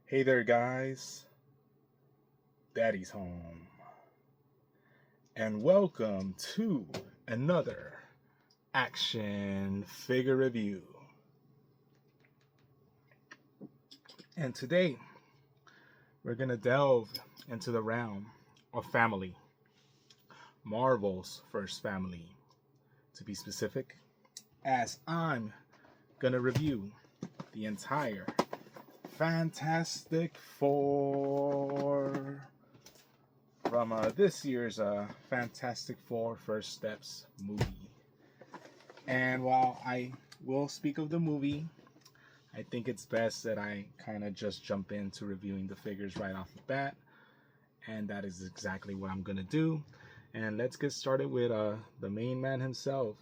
Hey there, guys. Daddy's home. And welcome to another action figure review. And today, we're going to delve into the realm of family. Marvel's first family, to be specific, as I'm going to review the entire Fantastic Four from this year's Fantastic Four First Steps movie. And while I will speak of the movie, I think it's best that I kind of just jump into reviewing the figures right off the bat. And that is exactly what I'm going to do. And let's get started with the main man himself,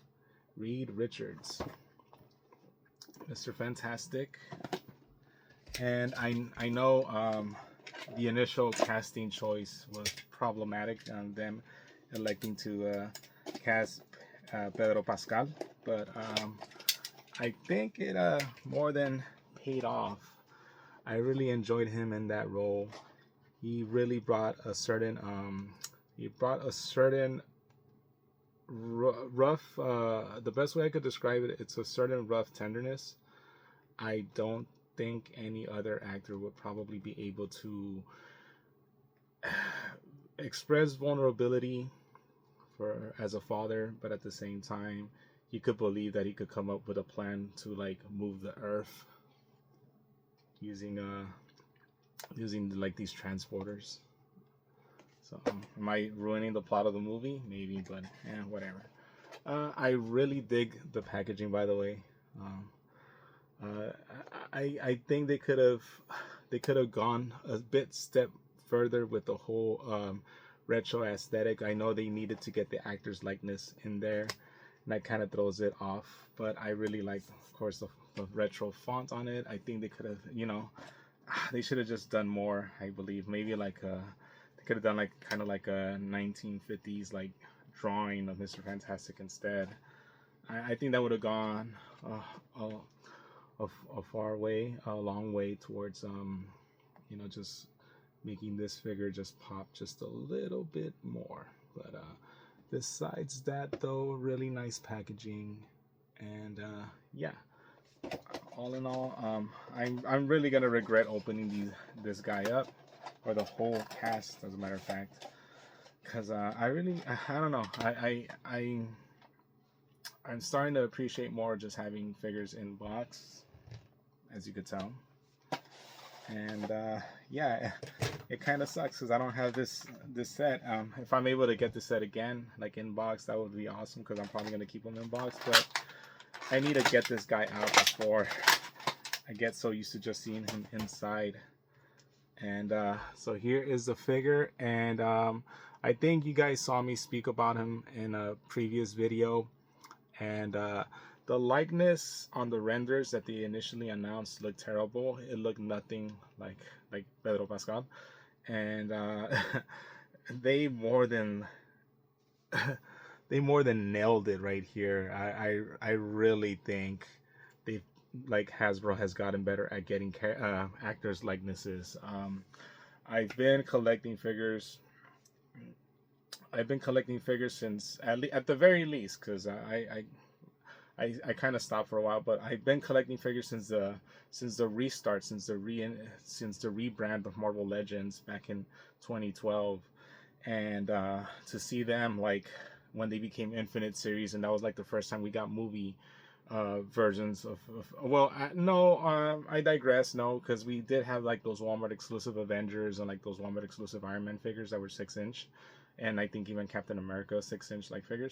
Reed Richards, Mr. Fantastic. And I know the initial casting choice was problematic on them electing to cast Pedro Pascal, but I think it more than paid off. I really enjoyed him in that role. He really brought a certain rough, the best way I could describe it, it's a certain rough tenderness. I don't think any other actor would probably be able to express vulnerability for as a father, but at the same time you could believe that he could come up with a plan to like move the earth using like these transporters. So am I ruining the plot of the movie? Maybe, but whatever. I really dig the packaging, by the way. I think they could have gone a bit step further with the whole retro aesthetic. I know they needed to get the actor's likeness in there, and that kind of throws it off. But I really like, of course, the retro font on it. I think they could have, they should have just done more. I believe maybe like they could have done like kind of like a 1950s like drawing of Mr. Fantastic instead. I think that would have gone a far way, a long way towards just making this figure just pop just a little bit more. But besides that, though, really nice packaging, and yeah, all in all, I'm really gonna regret opening this guy up, or the whole cast, as a matter of fact, because I don't know, I'm starting to appreciate more just having figures in box, as you could tell. And yeah, it kind of sucks because I don't have this set. If I'm able to get this set again, like in box, that would be awesome, because I'm probably going to keep them in box. But I need to get this guy out before I get so used to just seeing him inside. And so here is the figure. And I think you guys saw me speak about him in a previous video. And the likeness on the renders that they initially announced looked terrible. It looked nothing like Pedro Pascal, and they more than they more than nailed it right here. I really think they Hasbro has gotten better at getting actors likenesses. I've been collecting figures. I've been collecting figures since at the very least, because I kind of stopped for a while, but I've been collecting figures since the restart, since the rebrand of Marvel Legends back in 2012, and to see them like when they became Infinite series, and that was like the first time we got movie versions of I digress. No, because we did have like those Walmart exclusive Avengers and like those Walmart exclusive Iron Man figures that were 6-inch, and I think even Captain America 6-inch like figures,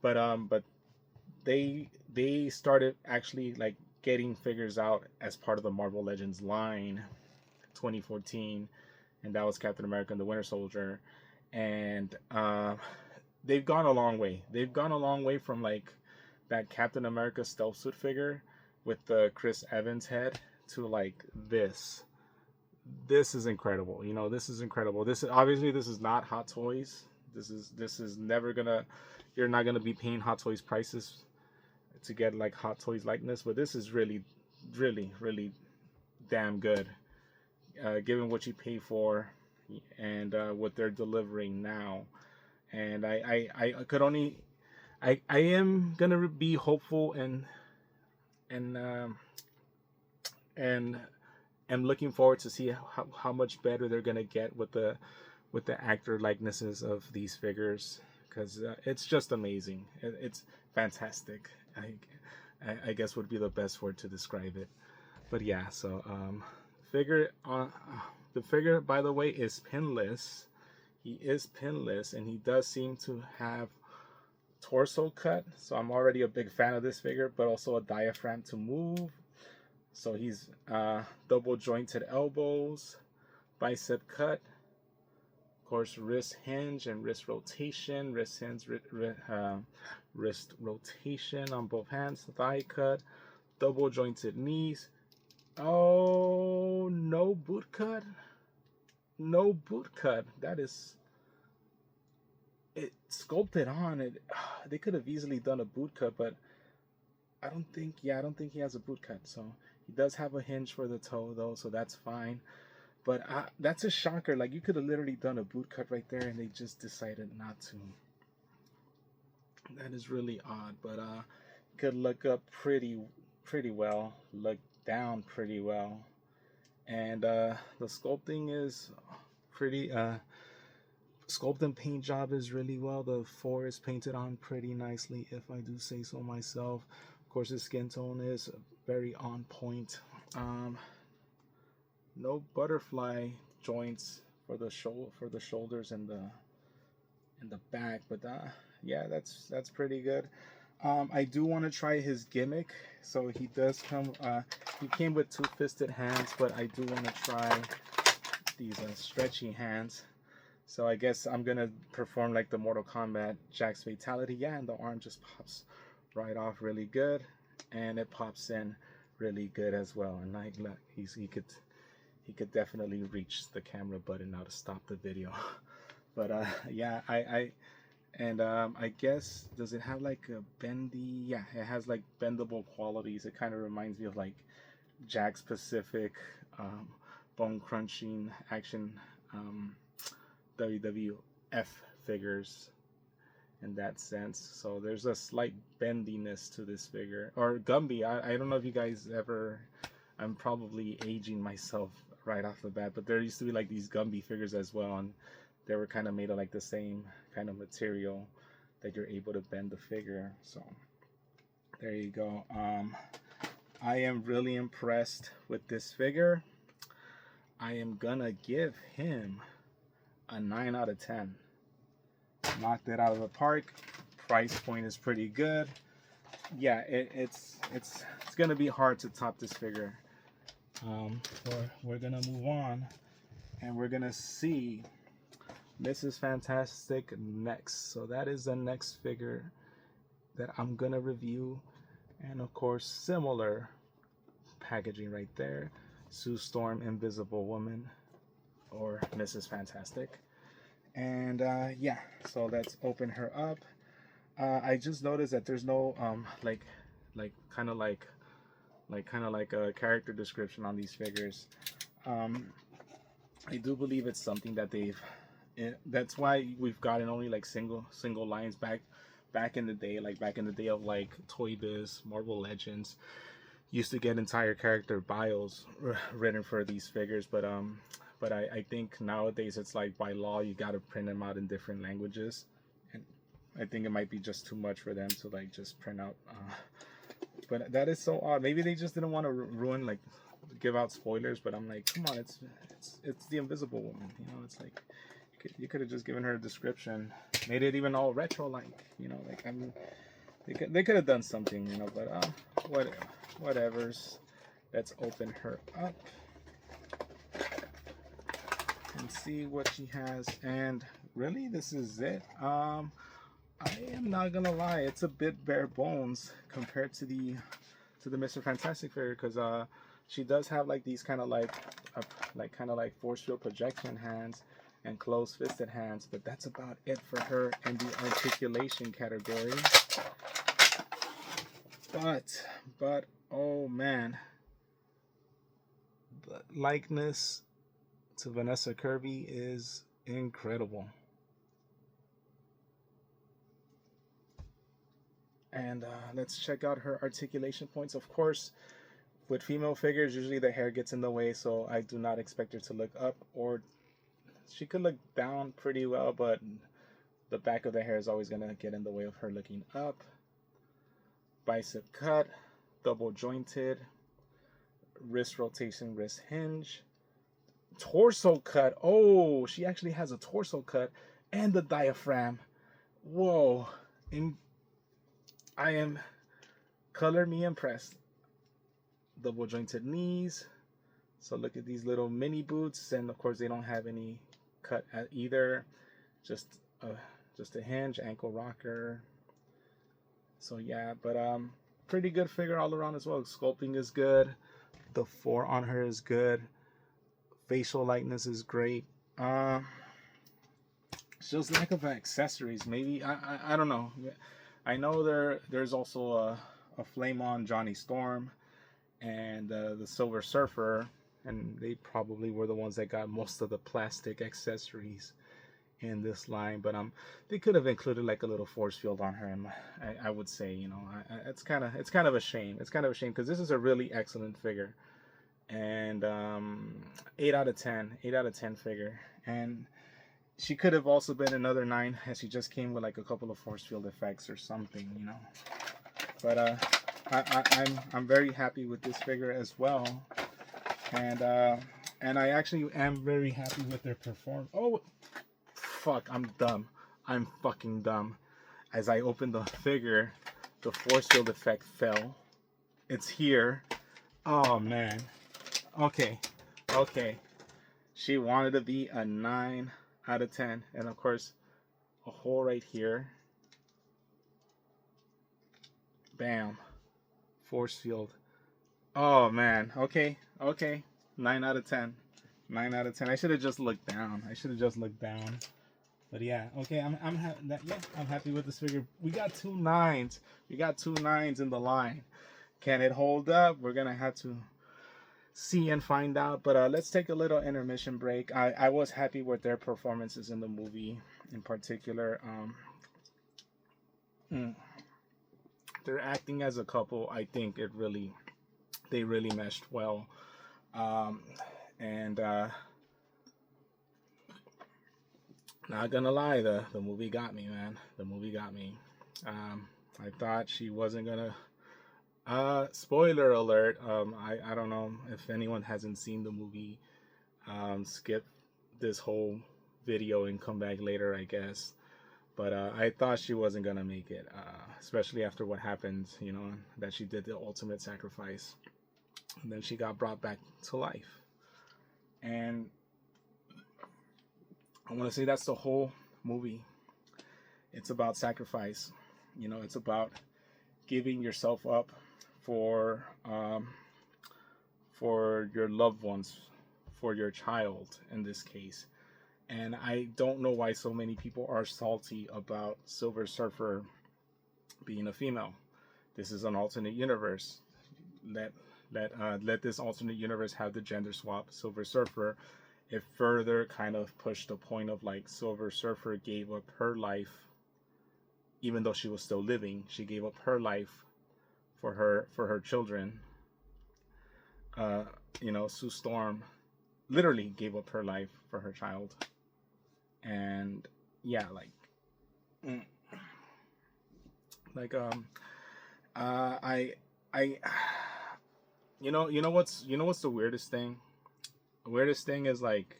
but they started actually like getting figures out as part of the Marvel Legends line 2014, and that was Captain America and the Winter Soldier. And they've gone a long way. They've gone a long way from like that Captain America stealth suit figure with the Chris Evans head to like this. This is incredible. This is incredible. This is not Hot Toys. This is never gonna. You're not gonna be paying Hot Toys prices to get like Hot Toys likeness, but this is really, really, really damn good. given what you pay for and what they're delivering now. And I could only I am gonna be hopeful and and am looking forward to see how much better they're gonna get with the actor likenesses of these figures, because it's just amazing. It's fantastic. I guess would be the best word to describe it. But yeah, so figure on the figure, by the way, is pinless. He is pinless, and he does seem to have torso cut. So I'm already a big fan of this figure, but also a diaphragm to move. So he's double jointed elbows, bicep cut, of course, wrist hinge and wrist rotation, wrist hinge, wrist rotation on both hands, thigh cut, double jointed knees. Oh, no boot cut. No boot cut. That is it sculpted on it. They could have easily done a boot cut, but I don't think he has a boot cut. So he does have a hinge for the toe though, so that's fine. But that's a shocker. Like, you could have literally done a boot cut right there, and they just decided not to. That is really odd. But you could look up pretty well, look down pretty well, and the sculpting is pretty. Sculpt and paint job is really well. The 4 is painted on pretty nicely, if I do say so myself. Of course, the skin tone is very on point. No butterfly joints for the shoulders and the back, but yeah, that's pretty good. I do want to try his gimmick. So he does come. He came with 2-fisted hands, but I do want to try these stretchy hands. So I guess I'm gonna perform like the Mortal Kombat Jax Fatality. Yeah, and the arm just pops right off really good, and it pops in really good as well. And like, look, he could definitely reach the camera button now to stop the video. But yeah, I guess, does it have like a bendy? Yeah, it has like bendable qualities. It kind of reminds me of like Jax Pacific, bone crunching action. WWF figures in that sense. So there's a slight bendiness to this figure. Or Gumby. I don't know if you guys ever, I'm probably aging myself right off the bat, but there used to be like these Gumby figures as well, and they were kind of made of like the same kind of material that you're able to bend the figure. So there you go. I am really impressed with this figure. I am gonna give him a 9 out of 10. Knocked it out of the park. Price point is pretty good. Yeah, it's gonna be hard to top this figure. We're gonna move on, and we're gonna see Mrs. Fantastic next. So that is the next figure that I'm gonna review, and of course, similar packaging right there. Sue Storm, Invisible Woman, or Mrs. Fantastic. And yeah, so let's open her up. I just noticed that there's no kind of like a character description on these figures. I do believe it's something that that's why we've gotten only like single lines back in the day, like back in the day of like Toy Biz, Marvel Legends, used to get entire character bios written for these figures, but I think nowadays it's like by law you gotta print them out in different languages, and I think it might be just too much for them to like just print out. But that is so odd. Maybe they just didn't want to ruin, like, give out spoilers. But I'm like, come on, it's the Invisible Woman. You know, it's like you could have just given her a description, made it even all retro like. You know, like, I mean, they could have done something. You know, but whatever's. Let's open her up and see what she has. And really, this is it. I am not gonna lie, it's a bit bare bones compared to the Mr. Fantastic figure, because she does have like these kind of like force field projection hands and closed fisted hands, but that's about it for her in the articulation category. But oh man, the likeness to Vanessa Kirby is incredible. And let's check out her articulation points. Of course, with female figures, usually the hair gets in the way, so I do not expect her to look up, or she could look down pretty well, but the back of the hair is always going to get in the way of her looking up. Bicep cut, double jointed, wrist rotation, wrist hinge, torso cut. Oh, she actually has a torso cut and the diaphragm. Whoa. I am color me impressed. Double jointed knees. So look at these little mini boots, and of course they don't have any cut at either. Just a hinge, ankle rocker. So yeah, but pretty good figure all around as well. Sculpting is good. The fore on her is good. Facial likeness is great. It's just lack of accessories. Maybe I don't know. I know there's also a Flame On Johnny Storm and the Silver Surfer, and they probably were the ones that got most of the plastic accessories in this line, but they could have included like a little force field on her, and I would say, you know, it's kind of a shame. It's kind of a shame because this is a really excellent figure, and 8 out of 10 figure, and she could have also been another 9 as she just came with like a couple of force field effects or something, you know. But I'm very happy with this figure as well, and I actually am very happy with their performance. Oh, fuck! I'm dumb. I'm fucking dumb. As I opened the figure, the force field effect fell. It's here. Oh man. Okay. She wanted to be a 9 out of 10, and of course, a hole right here. Bam. Force field. Oh man. Okay. 9 out of 10. 9 out of 10. I should have just looked down. But yeah, okay. I'm happy with this figure. We got 2 9s. We got 2 9s in the line. Can it hold up? We're gonna have to see and find out. But let's take a little intermission break. I was happy with their performances in the movie, in particular. They're acting as a couple. I think they really meshed well. Not gonna lie, the movie got me, man. The movie got me. I thought she wasn't gonna. Spoiler alert. I don't know if anyone hasn't seen the movie. Skip this whole video and come back later, I guess. But I thought she wasn't gonna make it, especially after what happened. You know, that she did the ultimate sacrifice, and then she got brought back to life. And I want to say that's the whole movie. It's about sacrifice. You know, it's about giving yourself up for your loved ones, for your child in this case. And I don't know why so many people are salty about Silver Surfer being a female. This is an alternate universe. Let this alternate universe have the gender swap Silver Surfer. It further kind of pushed the point of like Silver Surfer gave up her life, even though she was still living. She gave up her life for her children. You know, Sue Storm literally gave up her life for her child. And yeah, I you know what's the weirdest thing? The weirdest thing is like,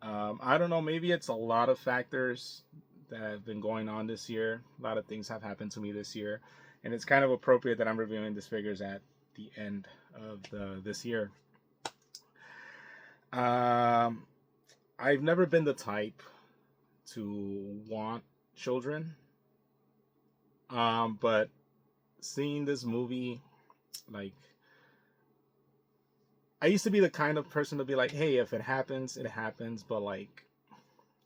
I don't know, maybe it's a lot of factors that have been going on this year. A lot of things have happened to me this year, and it's kind of appropriate that I'm reviewing these figures at the end of this year. I've never been the type to want children, but seeing this movie, like, I used to be the kind of person to be like, hey, if it happens, it happens, but like,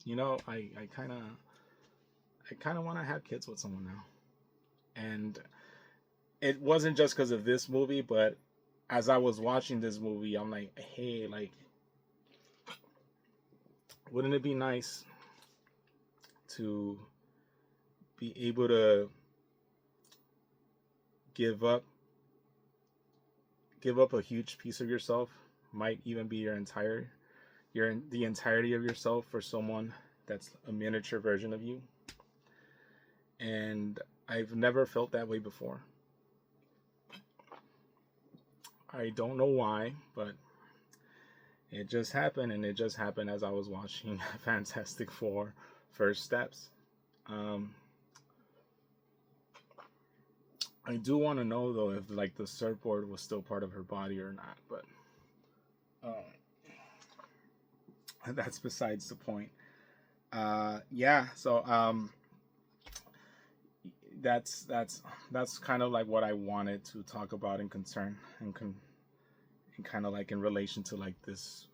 you know, I kind of want to have kids with someone now. And it wasn't just because of this movie, but as I was watching this movie, I'm like, hey, like, wouldn't it be nice to be able to give up a huge piece of yourself, might even be the entirety of yourself, for someone that's a miniature version of you. And I've never felt that way before. I don't know why, but it just happened, and it just happened as I was watching Fantastic Four: First Steps. I do want to know though if like the surfboard was still part of her body or not, but that's besides the point. Yeah, so that's kind of like what I wanted to talk about and concern and kind of like in relation to like this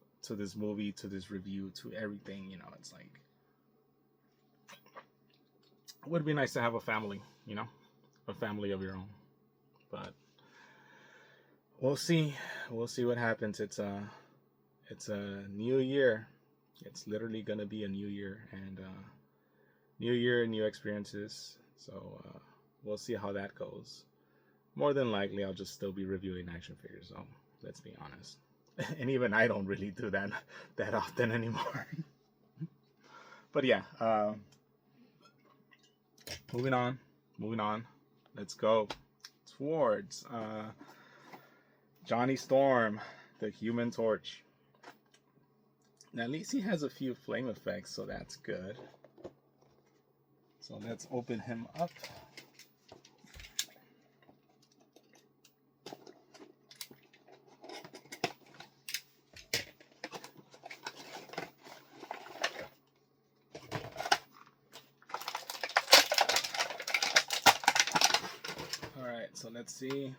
movie, to this review, to everything. You know, it's like it would be nice to have a family, you know, a family of your own. But we'll see what happens. It's a new year. It's literally gonna be a new year, and new year, new experiences. So we'll see how that goes. More than likely, I'll just still be reviewing action figures. So let's be honest. And even I don't really do that often anymore. But yeah, moving on. Let's go towards Johnny Storm, the Human Torch. Now, at least he has a few flame effects, so that's good. So let's open him up. Alright, so let's see.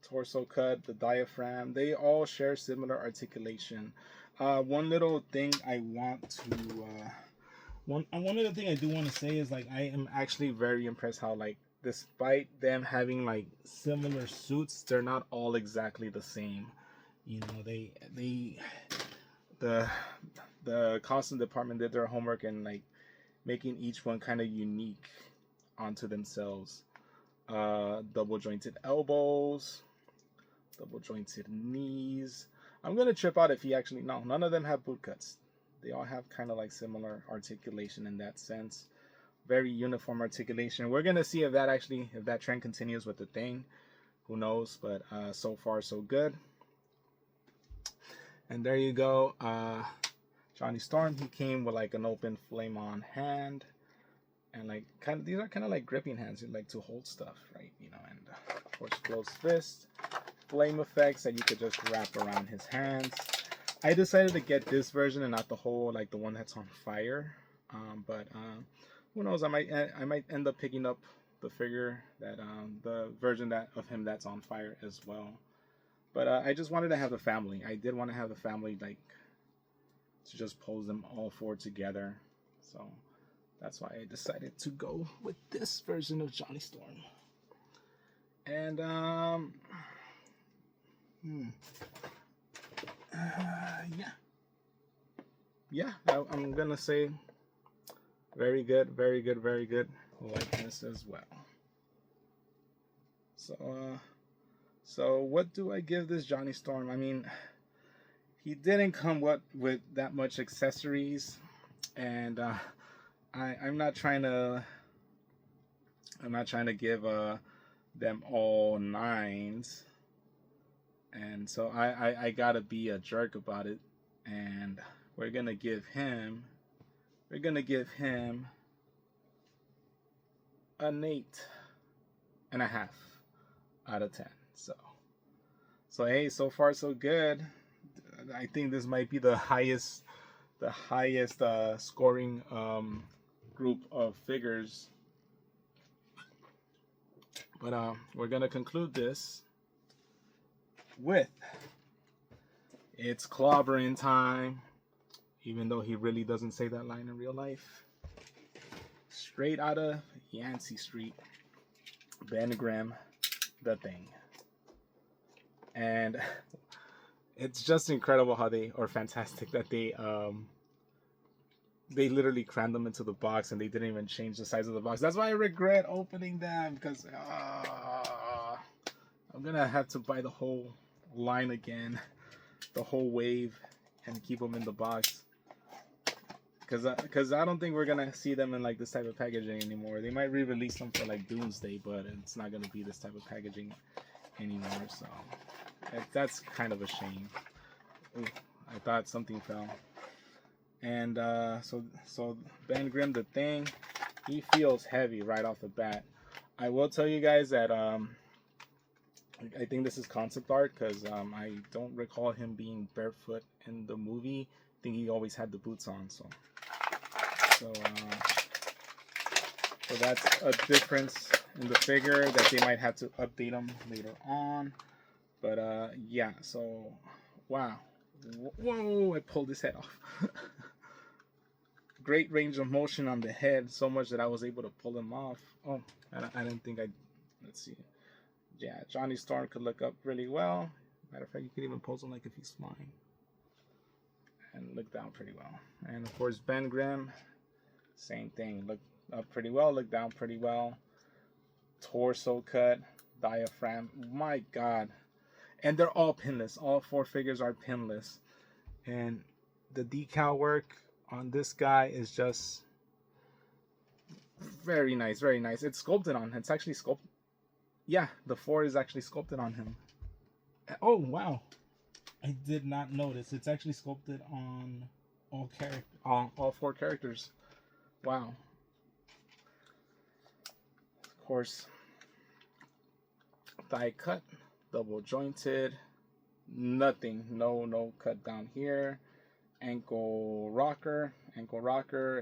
Torso cut, the diaphragm, they all share similar articulation. One little thing I want to one other thing I do want to say is like I am actually very impressed how like despite them having like similar suits, they're not all exactly the same. You know, the costume department did their homework and like making each one kind of unique onto themselves. Double jointed elbows, double jointed knees. I'm gonna trip out if he actually, no, none of them have boot cuts. They all have kind of like similar articulation in that sense. Very uniform articulation. We're gonna see if that trend continues with the thing. Who knows? But so far so good. And there you go. Johnny Storm. He came with like an open flame on hand, and like these are kind of like gripping hands. You like to hold stuff, right? You know, and of course closed fist. Flame effects that you could just wrap around his hands. I decided to get this version and not the whole, like the one that's on fire. But who knows? I might end up picking up the figure that the version of him that's on fire as well. But I just wanted to have the family. I did want to have the family like to just pose them all four together. So that's why I decided to go with this version of Johnny Storm. And yeah, I'm gonna say very good likeness as well. So what do I give this Johnny Storm? I mean, he didn't come with that much accessories, and I'm not trying to give them all 9s. And so I gotta be a jerk about it, and we're gonna give him an 8.5 out of 10. So hey, so far so good. I think this might be the highest scoring group of figures. But we're gonna conclude this with it's clobbering time, even though he really doesn't say that line in real life. Straight out of Yancey Street, Ben Grimm, the Thing. And it's just incredible how fantastic that they they literally crammed them into the box and they didn't even change the size of the box. That's why I regret opening them, because I'm gonna have to buy the whole line again, the whole wave, and keep them in the box. Because I don't think we're gonna see them in like this type of packaging anymore. They might re-release them for like Doomsday, but it's not gonna be this type of packaging anymore. So that's kind of a shame. Ooh, I thought something fell. And so Ben Grimm, the Thing, he feels heavy right off the bat. I will tell you guys that I think this is concept art, because I don't recall him being barefoot in the movie. I think he always had the boots on. So that's a difference in the figure that they might have to update them later on. But yeah, so wow, whoa! I pulled his head off. Great range of motion on the head, so much that I was able to pull him off. Oh, I didn't think I. Let's see. Yeah, Johnny Storm could look up really well. Matter of fact, you could even pose him like if he's flying, and look down pretty well. And of course, Ben Grimm, same thing. Look up pretty well, look down pretty well. Torso cut, diaphragm. My God, and they're all pinless. All 4 figures are pinless, and the decal work on this guy is just very nice, very nice. It's sculpted on. It's actually sculpted. Yeah, the 4 is actually sculpted on him. Oh wow, I did not notice. It's actually sculpted on all 4 characters. Wow. Of course, thigh cut, double jointed, nothing, no cut down here. Ankle rocker,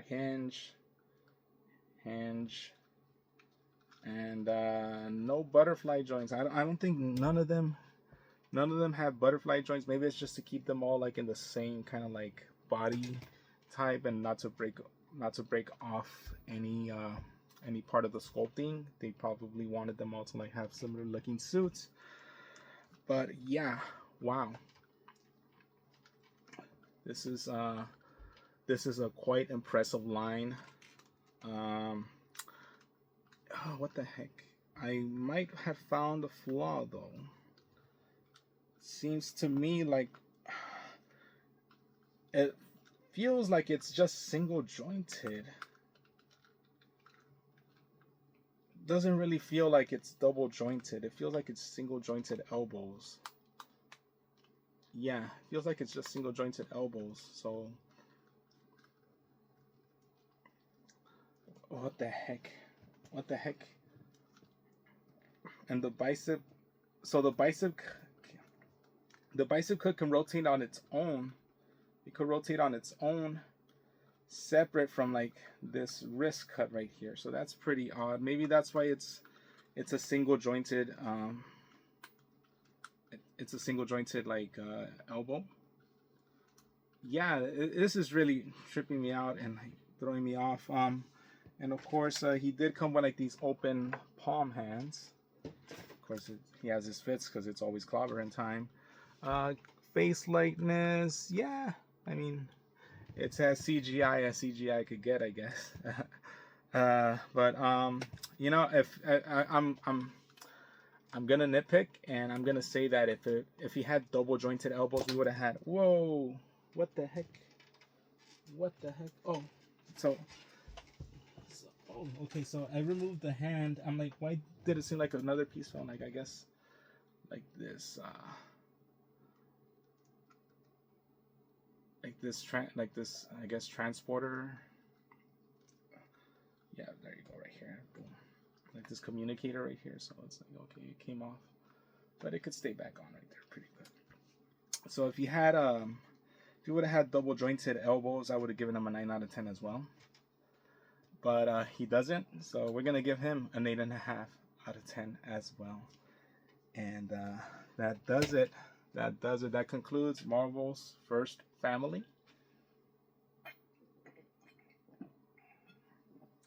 hinge, and no butterfly joints. I don't think none of them have butterfly joints. Maybe it's just to keep them all like in the same kind of like body type, and not to break off any part of the sculpting. They probably wanted them all to like have similar looking suits. But yeah, wow. This is a quite impressive line. Oh, what the heck? I might have found a flaw though. Seems to me like it feels like it's just single jointed. Doesn't really feel like it's double jointed. It feels like it's single jointed elbows. Yeah, feels like it's just single jointed elbows. So what the heck? And the bicep, so the bicep cut can rotate on its own. It could rotate on its own, separate from like this wrist cut right here. So that's pretty odd. Maybe that's why it's a single jointed it's a single jointed like elbow. Yeah, this is really tripping me out and like throwing me off. And of course he did come with like these open palm hands. Of course he has his fits because it's always clobbering time. Face likeness, yeah, I mean, it's as CGI as CGI could get, I guess. But you know, if I'm gonna nitpick, and I'm gonna say that if he had double jointed elbows, we would have had. Whoa! What the heck? Oh, oh, okay. So I removed the hand. I'm like, why did it seem like another piece fell? Like, I guess, like this, like this, I guess, transporter. Yeah, there you go, right here. Boom. Like this communicator right here. So it's like, okay, it came off, but it could stay back on right there, pretty good. So if you had if you would have had double jointed elbows, I would have given him a 9 out of 10 as well. But he doesn't, so we're gonna give him an 8.5 out of 10 as well. And that does it. That concludes Marvel's first family.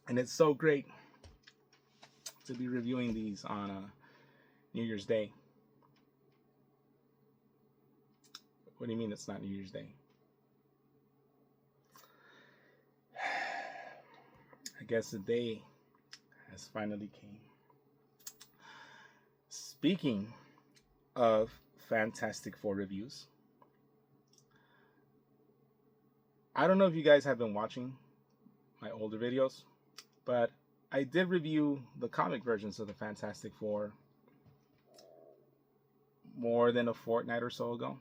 And it's so great to be reviewing these on New Year's Day. What do you mean it's not New Year's Day? I guess the day has finally came. Speaking of Fantastic Four reviews, I don't know if you guys have been watching my older videos, but I did review the comic versions of the Fantastic Four more than a fortnight or so ago.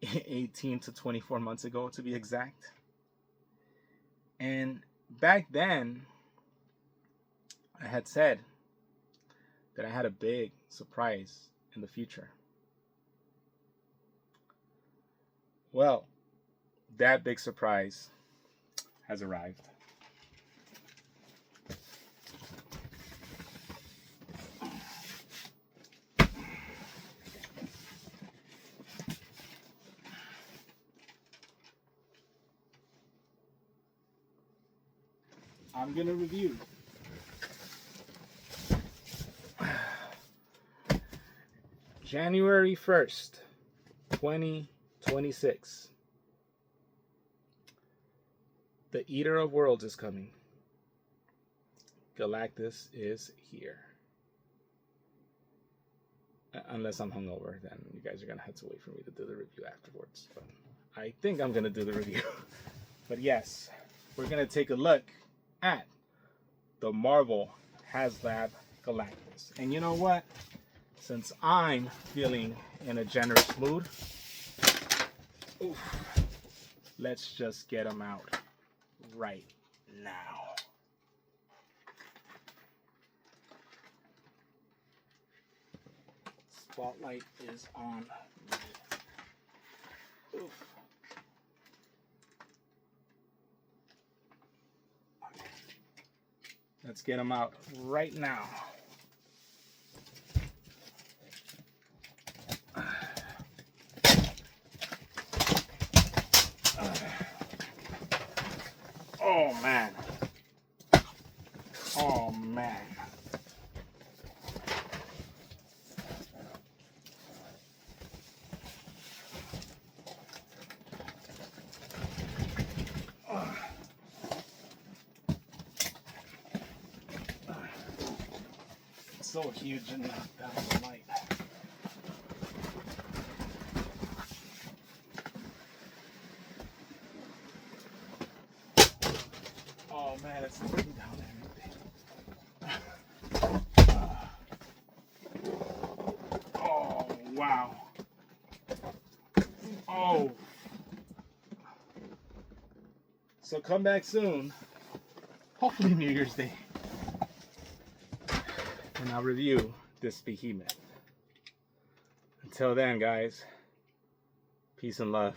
18 to 24 months ago, to be exact. And back then, I had said that I had a big surprise in the future. Well, that big surprise has arrived. I'm going to review January 1st, 2026. The Eater of Worlds is coming. Galactus is here. Unless I'm hungover, then you guys are going to have to wait for me to do the review afterwards. But I think I'm going to do the review. But yes, we're going to take a look at the Marvel HasLab Galactus. And you know what? Since I'm feeling in a generous mood, let's just get them out right now. Spotlight is on me. Oof. Okay. Let's get them out right now. Oh man. Oh man. It's so huge and that was the light. Oh man, it's looking down everything. Oh wow. Oh. So come back soon. Hopefully New Year's Day. And I'll review this behemoth. Until then, guys, peace and love.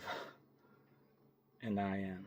And I am